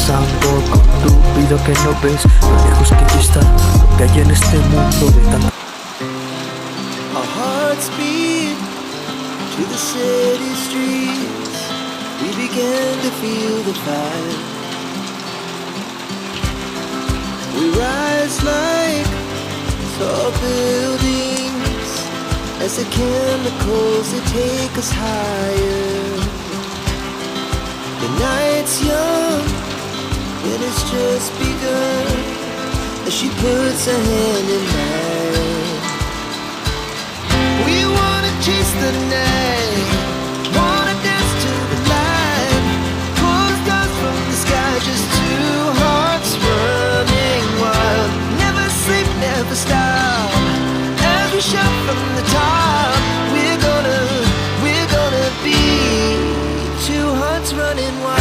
pasando con tu vida que no ves lo lejos que ya está lo que hay en este mundo de tanta. Our hearts beat to the city streets. We began to feel the fire. We rise like tall buildings as the chemicals they take us higher. The night's young and it's just begun as she puts her hand in mine. We wanna chase the night, wanna dance to the light, pull the stars from the sky, just two hearts running wild. Never sleep, never stop, as we shout from the top. We're gonna be two hearts running wild.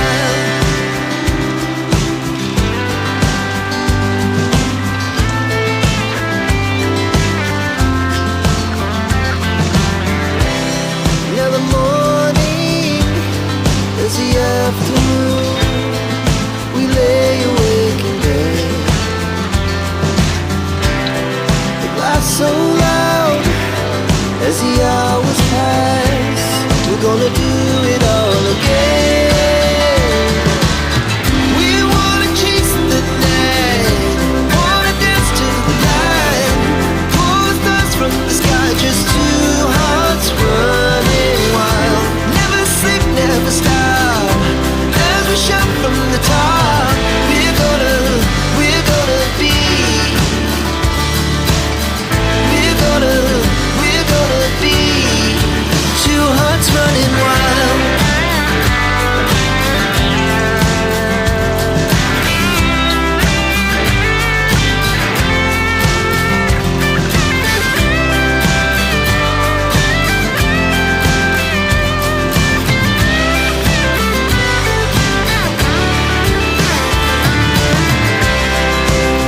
Now the morning is the afternoon. We lay awake in bed. The glass so loud as the hours pass. We're gonna do it all again. We wanna chase the night, wanna dance to the light, pull the stars from the sky, just two hearts running wild. Never sleep, never stop, as we shout from the top. We're gonna be, we're gonna be two hearts running wild.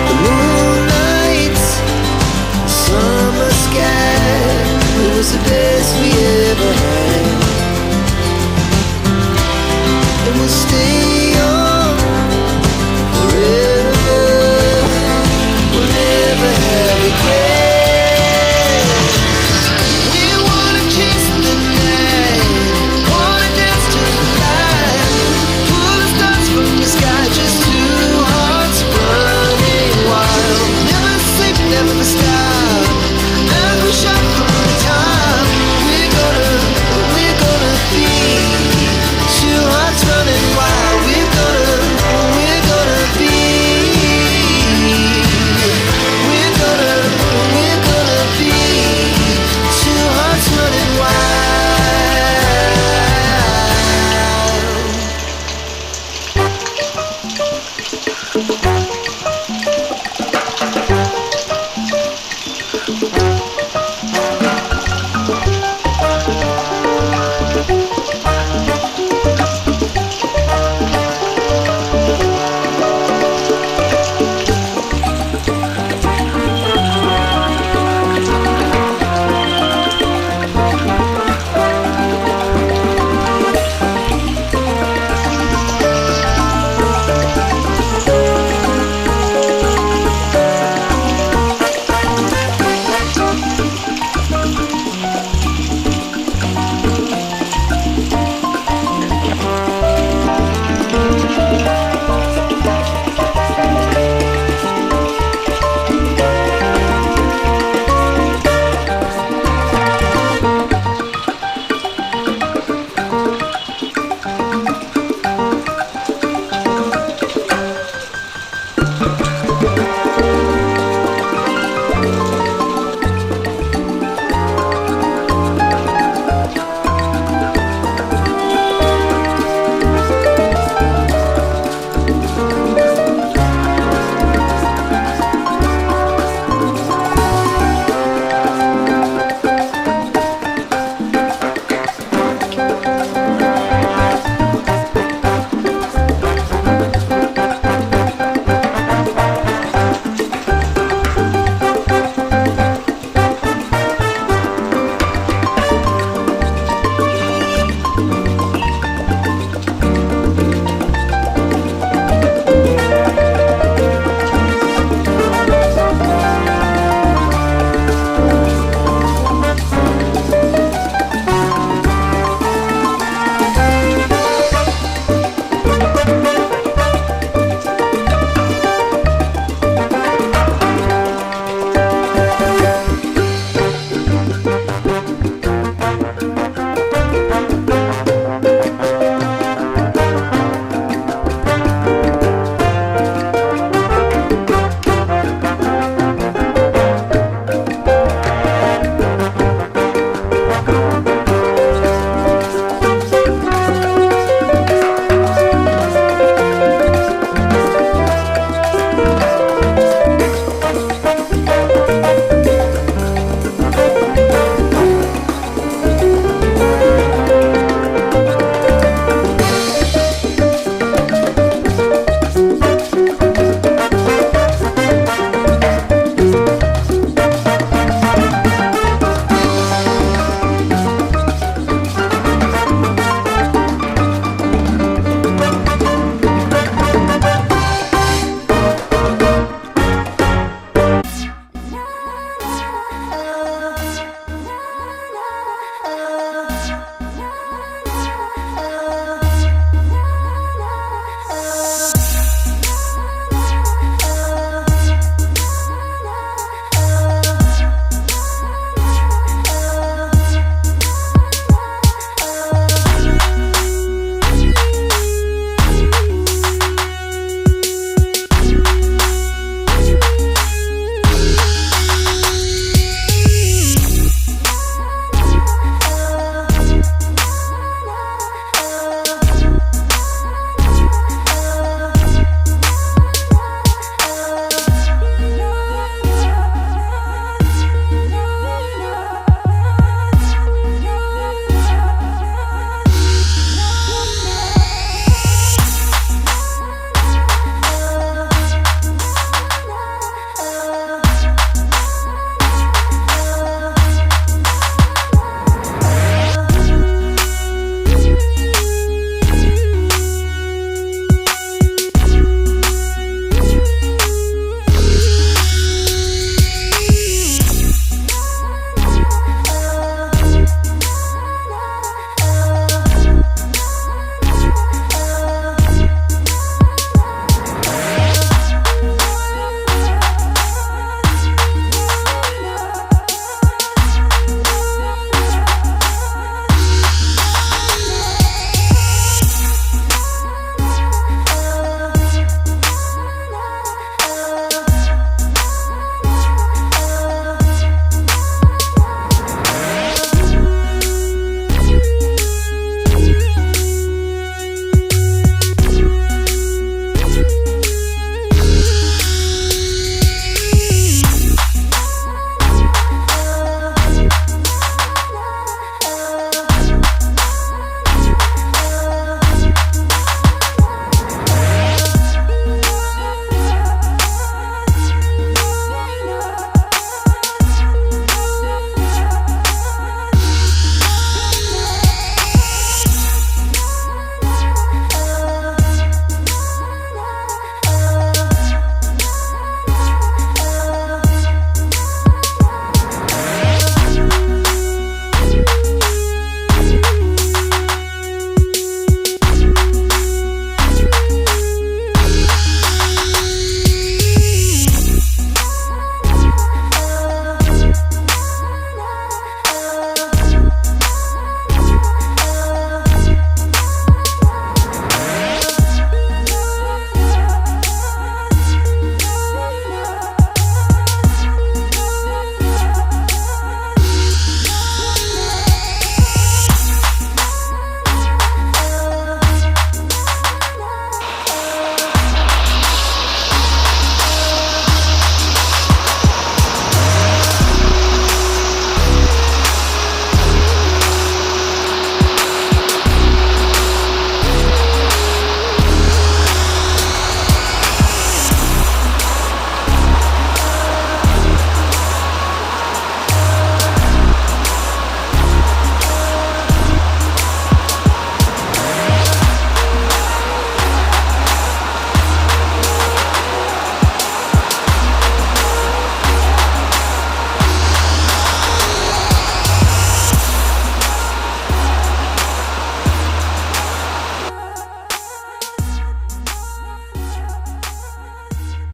The moonlight, summer sky, it was the best we ever had. And we'll stay